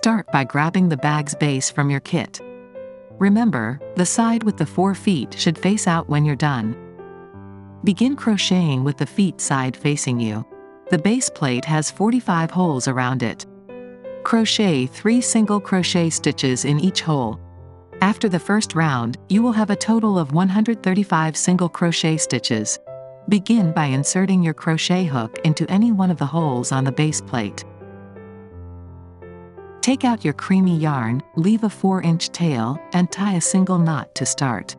Start by grabbing the bag's base from your kit. Remember, the side with the 4 feet should face out when you're done. Begin crocheting with the feet side facing you. The base plate has 45 holes around it. Crochet 3 single crochet stitches in each hole. After the first round, you will have a total of 135 single crochet stitches. Begin by inserting your crochet hook into any one of the holes on the base plate. Take out your creamy yarn, leave a 4-inch tail, and tie a single knot to start.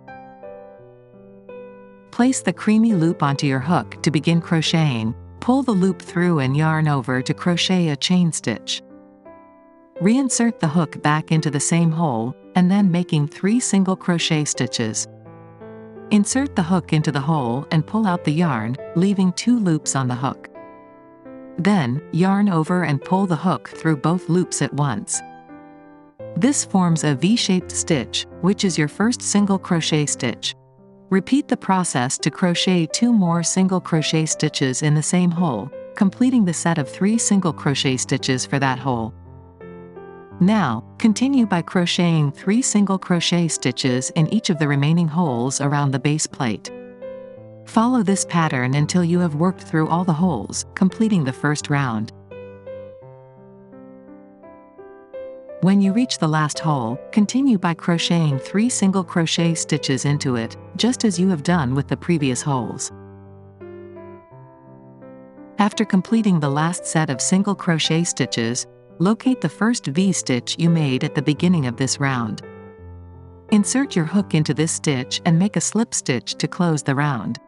Place the creamy loop onto your hook to begin crocheting. Pull the loop through and yarn over to crochet a chain stitch. Reinsert the hook back into the same hole, and then making 3 single crochet stitches. Insert the hook into the hole and pull out the yarn, leaving 2 loops on the hook. Then, yarn over and pull the hook through both loops at once. This forms a V-shaped stitch, which is your first single crochet stitch. Repeat the process to crochet 2 more single crochet stitches in the same hole, completing the set of 3 single crochet stitches for that hole. Now, continue by crocheting 3 single crochet stitches in each of the remaining holes around the base plate. Follow this pattern until you have worked through all the holes, completing the first round. When you reach the last hole, continue by crocheting 3 single crochet stitches into it, just as you have done with the previous holes. After completing the last set of single crochet stitches, locate the first V-stitch you made at the beginning of this round. Insert your hook into this stitch and make a slip stitch to close the round.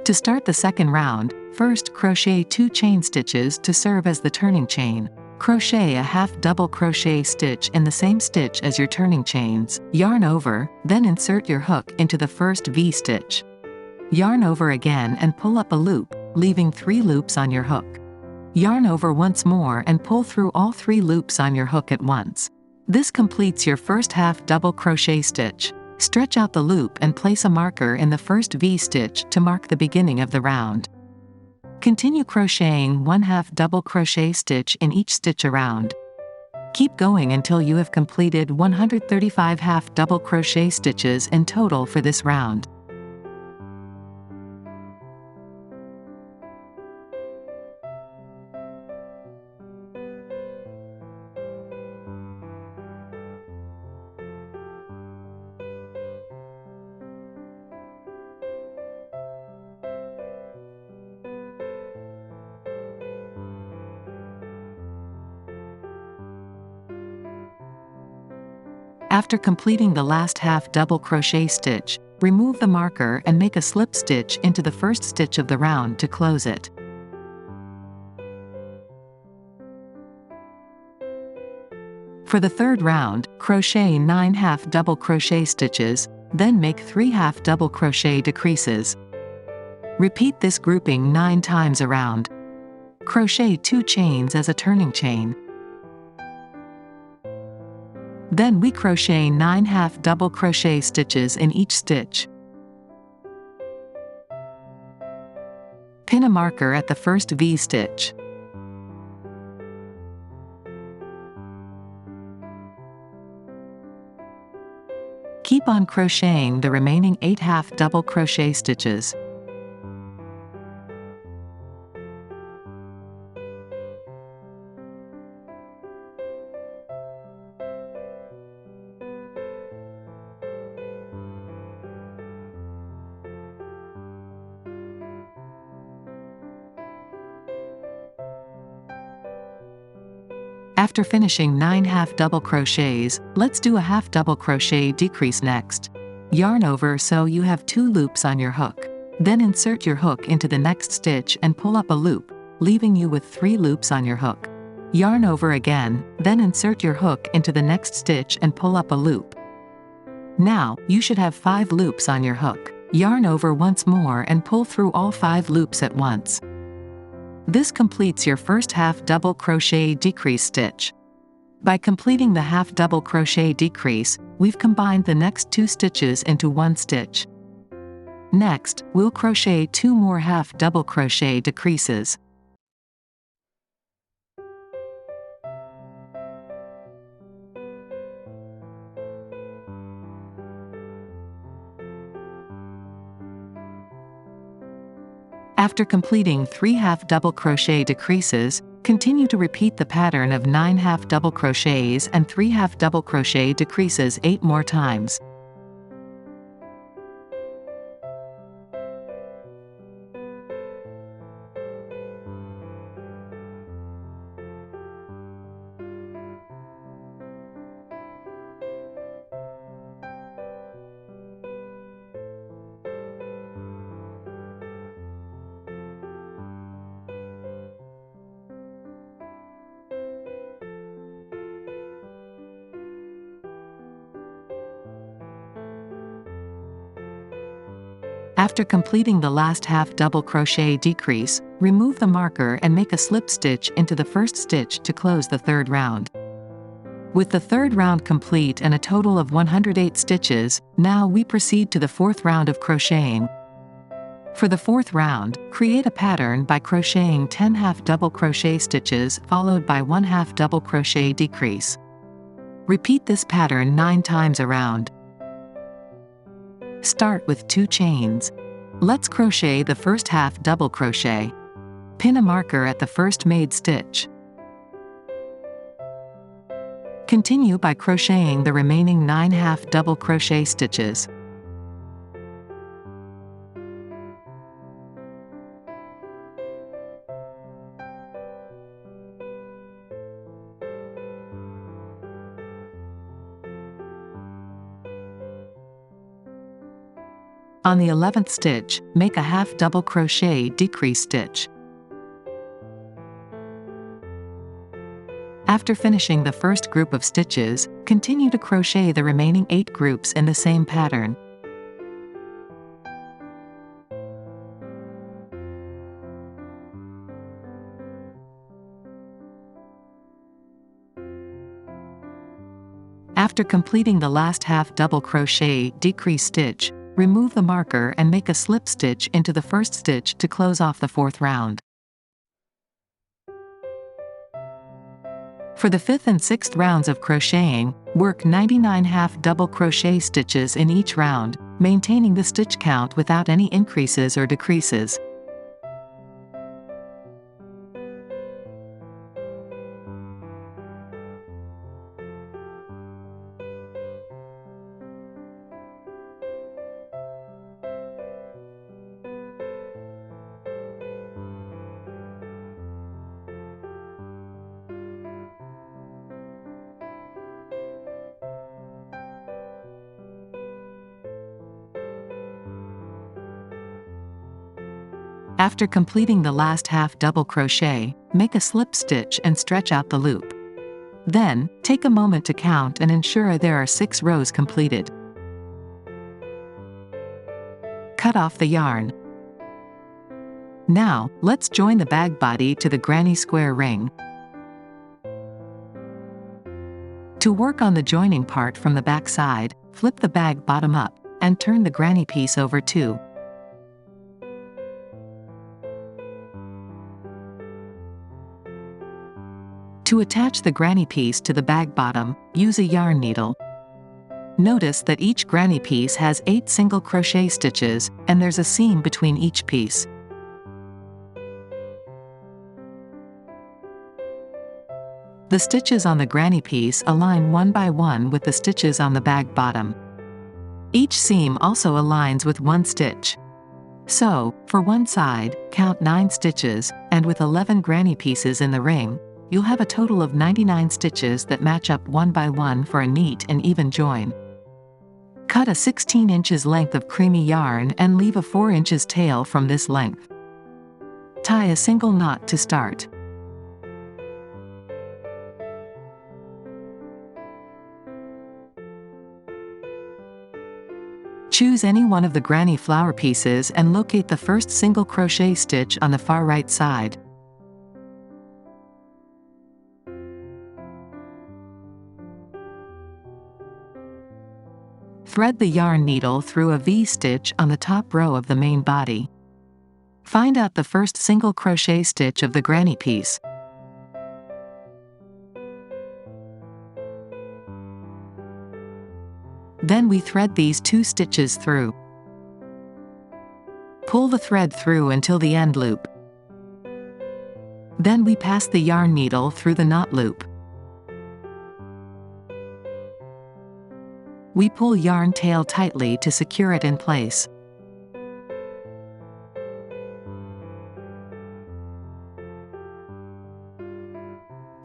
To start the second round, first crochet 2 chain stitches to serve as the turning chain. Crochet a half double crochet stitch in the same stitch as your turning chains, yarn over, then insert your hook into the first V-stitch. Yarn over again and pull up a loop, leaving 3 loops on your hook. Yarn over once more and pull through all 3 loops on your hook at once. This completes your first half double crochet stitch. Stretch out the loop and place a marker in the first V-stitch to mark the beginning of the round. Continue crocheting 1 half double crochet stitch in each stitch around. Keep going until you have completed 135 half double crochet stitches in total for this round. After completing the last half double crochet stitch, remove the marker and make a slip stitch into the first stitch of the round to close it. For the third round, crochet 9 half double crochet stitches, then make 3 half double crochet decreases. Repeat this grouping 9 times around. Crochet 2 chains as a turning chain. Then we crochet 9 half double crochet stitches in each stitch. Pin a marker at the first V-stitch. Keep on crocheting the remaining 8 half double crochet stitches. After finishing 9 half double crochets, let's do a half double crochet decrease next. Yarn over so you have 2 loops on your hook. Then insert your hook into the next stitch and pull up a loop, leaving you with 3 loops on your hook. Yarn over again, then insert your hook into the next stitch and pull up a loop. Now, you should have 5 loops on your hook. Yarn over once more and pull through all 5 loops at once. This completes your first half double crochet decrease stitch. By completing the half double crochet decrease, we've combined the next 2 stitches into 1 stitch. Next, we'll crochet 2 more half double crochet decreases. After completing 3 half double crochet decreases, continue to repeat the pattern of 9 half double crochets and 3 half double crochet decreases 8 more times. After completing the last half double crochet decrease, remove the marker and make a slip stitch into the first stitch to close the third round. With the third round complete and a total of 108 stitches, now we proceed to the fourth round of crocheting. For the fourth round, create a pattern by crocheting 10 half double crochet stitches followed by 1 half double crochet decrease. Repeat this pattern 9 times around. Start with 2 chains. Let's crochet the first half double crochet. Pin a marker at the first made stitch. Continue by crocheting the remaining 9 half double crochet stitches. On the 11th stitch, make a half double crochet decrease stitch. After finishing the first group of stitches, continue to crochet the remaining 8 groups in the same pattern. After completing the last half double crochet decrease stitch, remove the marker and make a slip stitch into the first stitch to close off the fourth round. For the 5th and 6th rounds of crocheting, work 99 half double crochet stitches in each round, maintaining the stitch count without any increases or decreases. After completing the last half double crochet, make a slip stitch and stretch out the loop. Then, take a moment to count and ensure there are 6 rows completed. Cut off the yarn. Now, let's join the bag body to the granny square ring. To work on the joining part from the back side, flip the bag bottom up, and turn the granny piece over too. To attach the granny piece to the bag bottom, use a yarn needle. Notice that each granny piece has 8 single crochet stitches, and there's a seam between each piece. The stitches on the granny piece align one by one with the stitches on the bag bottom. Each seam also aligns with 1 stitch. So, for one side, count 9 stitches, and with 11 granny pieces in the ring, you'll have a total of 99 stitches that match up one by one for a neat and even join. Cut a 16 inches length of creamy yarn and leave a 4 inches tail from this length. Tie a single knot to start. Choose any one of the granny flower pieces and locate the first single crochet stitch on the far right side. Thread the yarn needle through a V-stitch on the top row of the main body. Find out the first single crochet stitch of the granny piece. Then we thread these 2 stitches through. Pull the thread through until the end loop. Then we pass the yarn needle through the knot loop. We pull yarn tail tightly to secure it in place.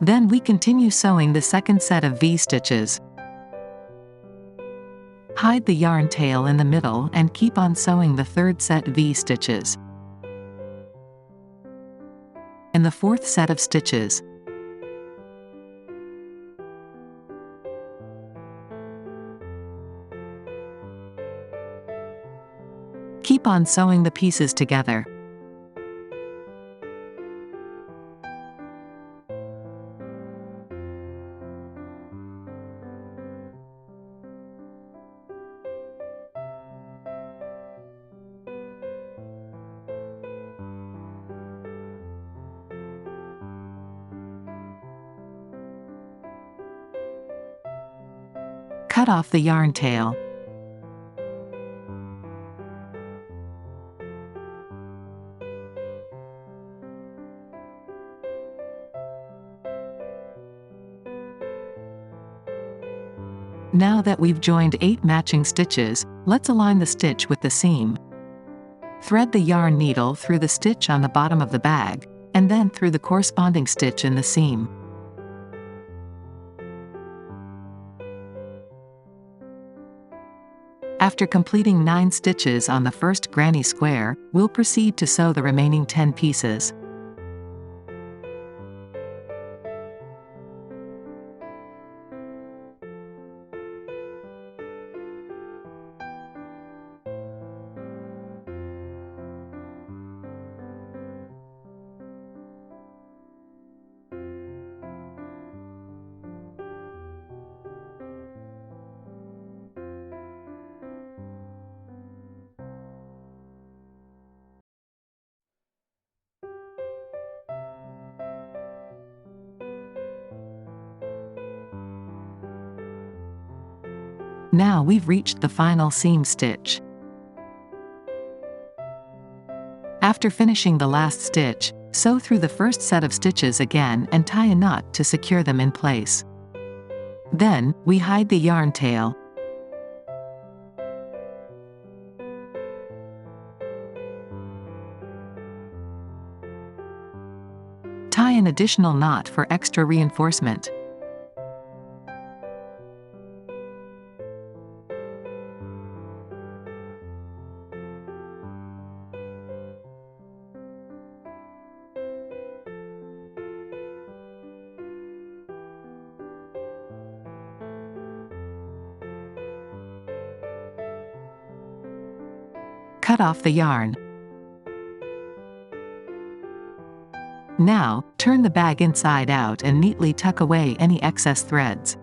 Then we continue sewing the second set of V-stitches. Hide the yarn tail in the middle and keep on sewing the third set V-stitches. In the fourth set of stitches, keep on sewing the pieces together. Cut off the yarn tail. Now that we've joined 8 matching stitches, let's align the stitch with the seam. Thread the yarn needle through the stitch on the bottom of the bag, and then through the corresponding stitch in the seam. After completing 9 stitches on the first granny square, we'll proceed to sew the remaining 10 pieces. Now we've reached the final seam stitch. After finishing the last stitch, sew through the first set of stitches again and tie a knot to secure them in place. Then, we hide the yarn tail. Tie an additional knot for extra reinforcement. Cut off the yarn. Now, turn the bag inside out and neatly tuck away any excess threads.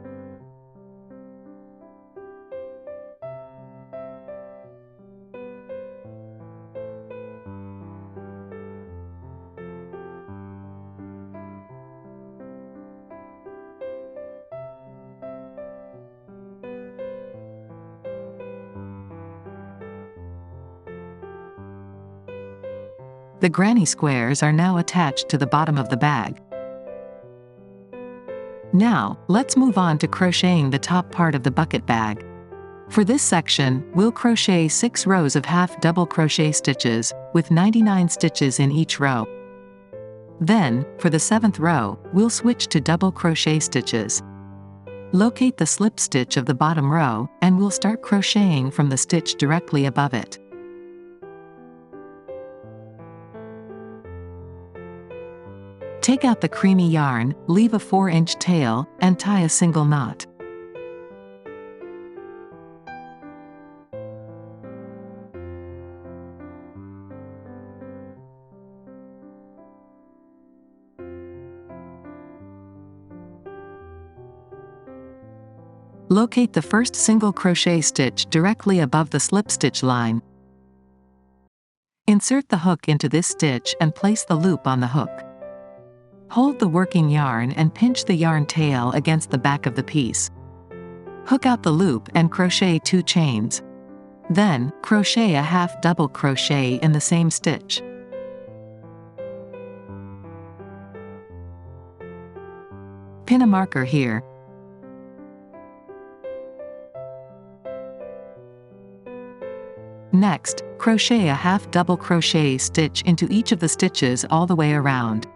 The granny squares are now attached to the bottom of the bag. Now, let's move on to crocheting the top part of the bucket bag. For this section, we'll crochet 6 rows of half double crochet stitches, with 99 stitches in each row. Then, for the 7th row, we'll switch to double crochet stitches. Locate the slip stitch of the bottom row, and we'll start crocheting from the stitch directly above it. Take out the creamy yarn, leave a 4-inch tail, and tie a single knot. Locate the first single crochet stitch directly above the slip stitch line. Insert the hook into this stitch and place the loop on the hook. Hold the working yarn and pinch the yarn tail against the back of the piece. Hook out the loop and crochet 2 chains. Then, crochet a half double crochet in the same stitch. Pin a marker here. Next, crochet a half double crochet stitch into each of the stitches all the way around.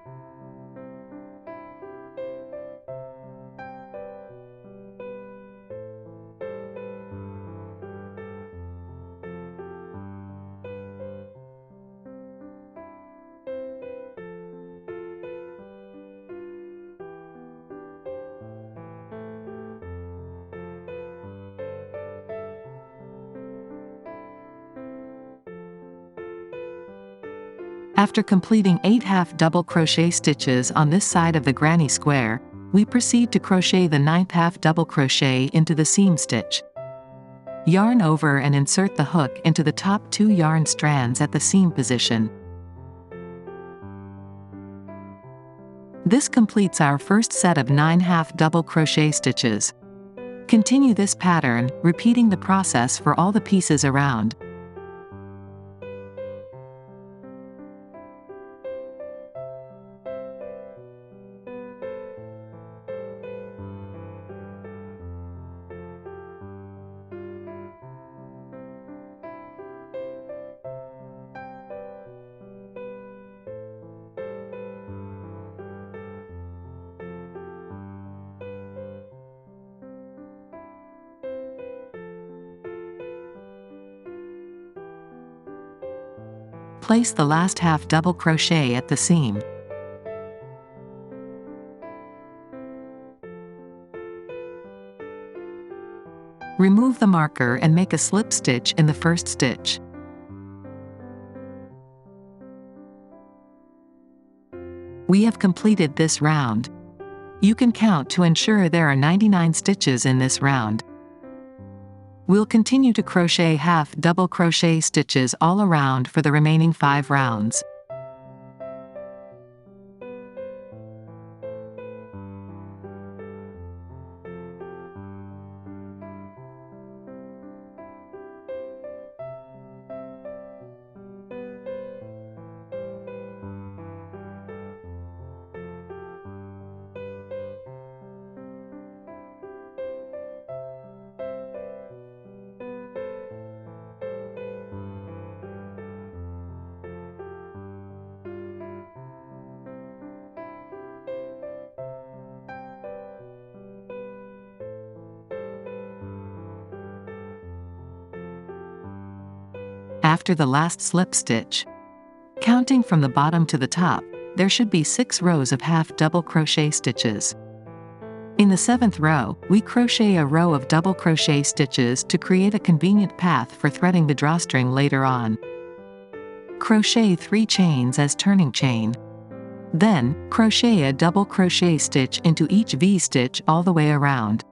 After completing 8 half double crochet stitches on this side of the granny square, we proceed to crochet the 9th half double crochet into the seam stitch. Yarn over and insert the hook into the top 2 yarn strands at the seam position. This completes our first set of 9 half double crochet stitches. Continue this pattern, repeating the process for all the pieces around. Place the last half double crochet at the seam. Remove the marker and make a slip stitch in the first stitch. We have completed this round. You can count to ensure there are 99 stitches in this round. We'll continue to crochet half double crochet stitches all around for the remaining 5 rounds. After the last slip stitch, counting from the bottom to the top, there should be 6 rows of half double crochet stitches. In the 7th row, we crochet a row of double crochet stitches to create a convenient path for threading the drawstring later on. Crochet 3 chains as turning chain. Then, crochet a double crochet stitch into each V-stitch all the way around.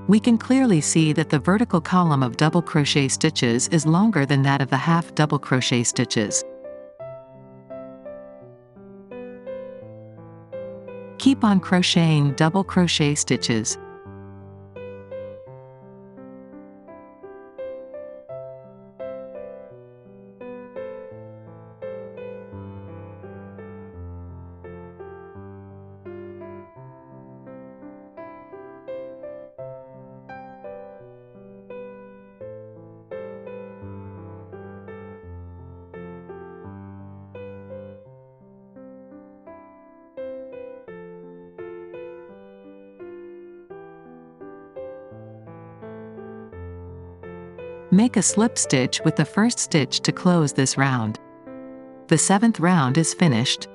We can clearly see that the vertical column of double crochet stitches is longer than that of the half double crochet stitches. Keep on crocheting double crochet stitches. Make a slip stitch with the first stitch to close this round. The 7th round is finished.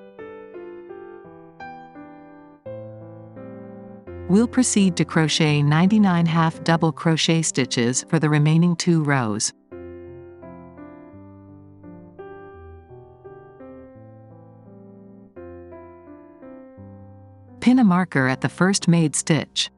We'll proceed to crochet 99 half double crochet stitches for the remaining 2 rows. Pin a marker at the first made stitch.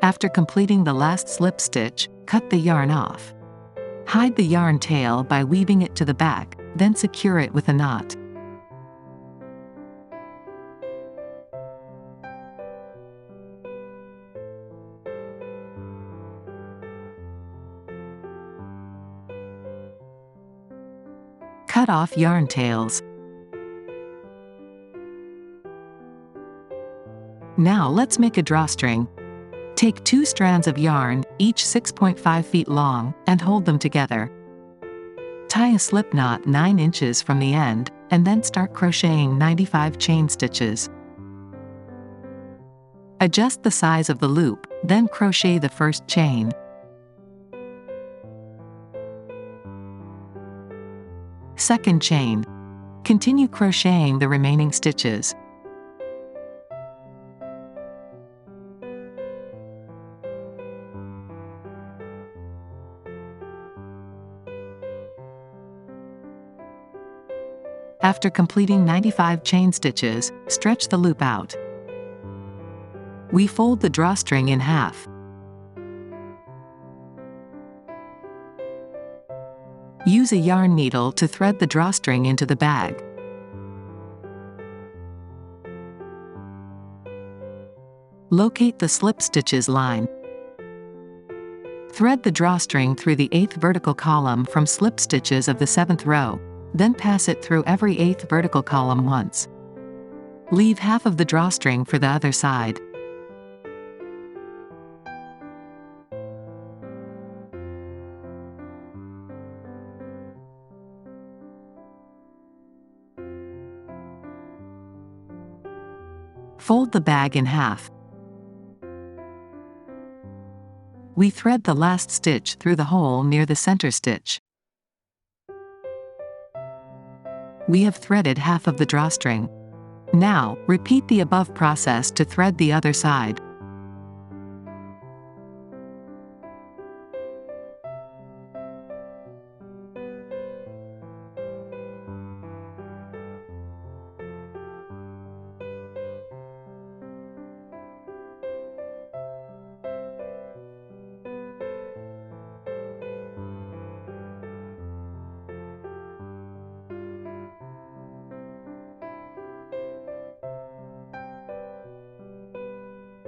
After completing the last slip stitch, cut the yarn off. Hide the yarn tail by weaving it to the back, then secure it with a knot. Cut off yarn tails. Now let's make a drawstring. Take 2 strands of yarn, each 6.5 feet long, and hold them together. Tie a slip knot 9 inches from the end, and then start crocheting 95 chain stitches. Adjust the size of the loop, then crochet the first chain. Second chain. Continue crocheting the remaining stitches. After completing 95 chain stitches, stretch the loop out. We fold the drawstring in half. Use a yarn needle to thread the drawstring into the bag. Locate the slip stitches line. Thread the drawstring through the 8th vertical column from slip stitches of the 7th row, then pass it through every 8th vertical column once. Leave half of the drawstring for the other side. Fold the bag in half. We thread the last stitch through the hole near the center stitch. We have threaded half of the drawstring. Now, repeat the above process to thread the other side.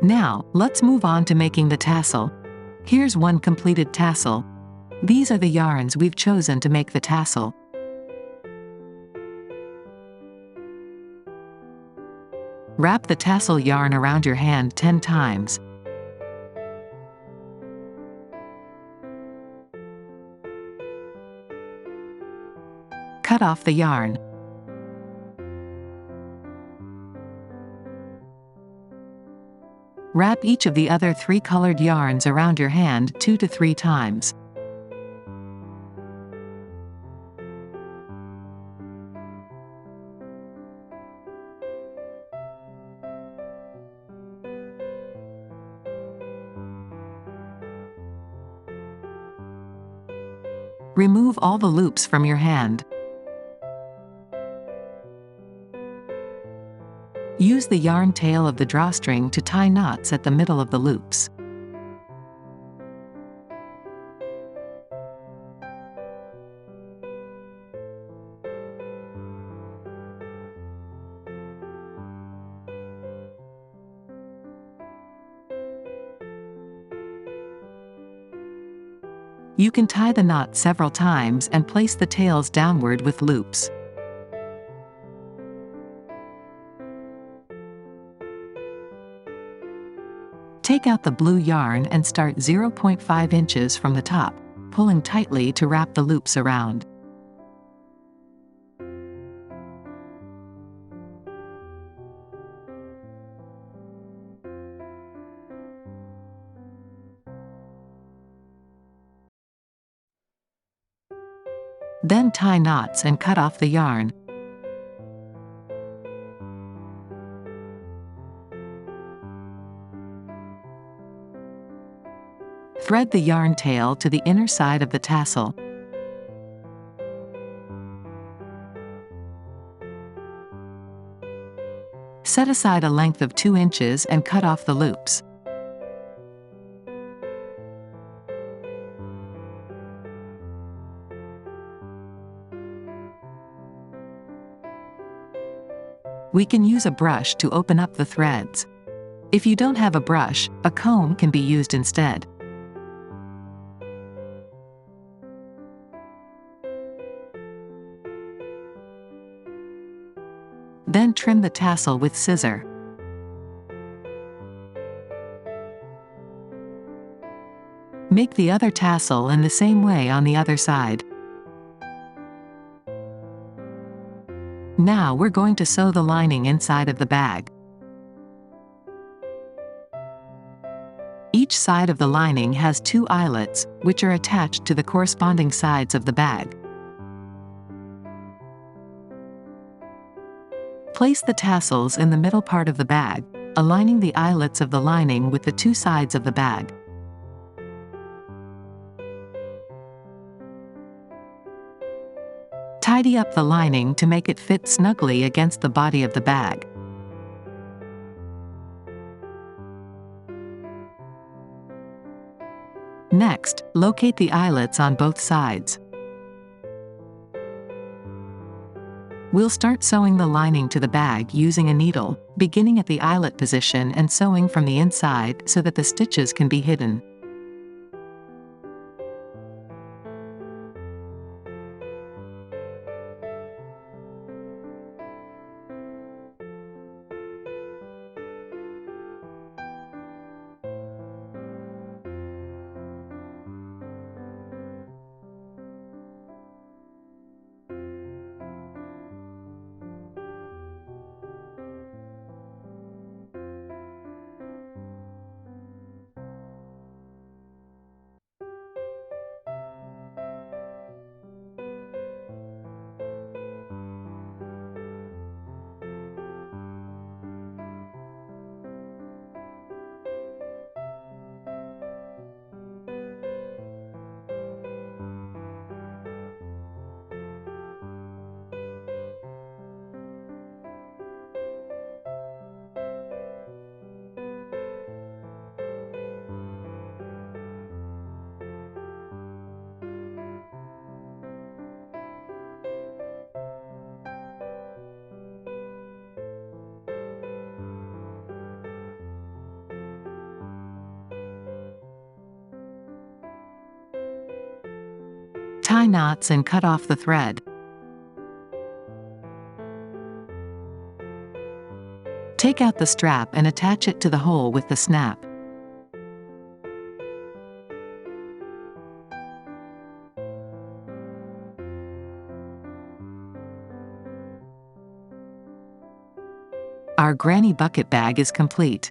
Now, let's move on to making the tassel. Here's one completed tassel. These are the yarns we've chosen to make the tassel. Wrap the tassel yarn around your hand 10 times. Cut off the yarn. Wrap each of the other 3 colored yarns around your hand 2 to 3 times. Remove all the loops from your hand. Use the yarn tail of the drawstring to tie knots at the middle of the loops. You can tie the knot several times and place the tails downward with loops. Take out the blue yarn and start 0.5 inches from the top, pulling tightly to wrap the loops around. Then tie knots and cut off the yarn. Thread the yarn tail to the inner side of the tassel. Set aside a length of 2 inches and cut off the loops. We can use a brush to open up the threads. If you don't have a brush, a comb can be used instead. Then trim the tassel with scissors. Make the other tassel in the same way on the other side. Now we're going to sew the lining inside of the bag. Each side of the lining has 2 eyelets, which are attached to the corresponding sides of the bag. Place the tassels in the middle part of the bag, aligning the eyelets of the lining with the 2 sides of the bag. Tidy up the lining to make it fit snugly against the body of the bag. Next, locate the eyelets on both sides. We'll start sewing the lining to the bag using a needle, beginning at the eyelet position and sewing from the inside so that the stitches can be hidden. Tie knots and cut off the thread. Take out the strap and attach it to the hole with the snap. Our granny bucket bag is complete.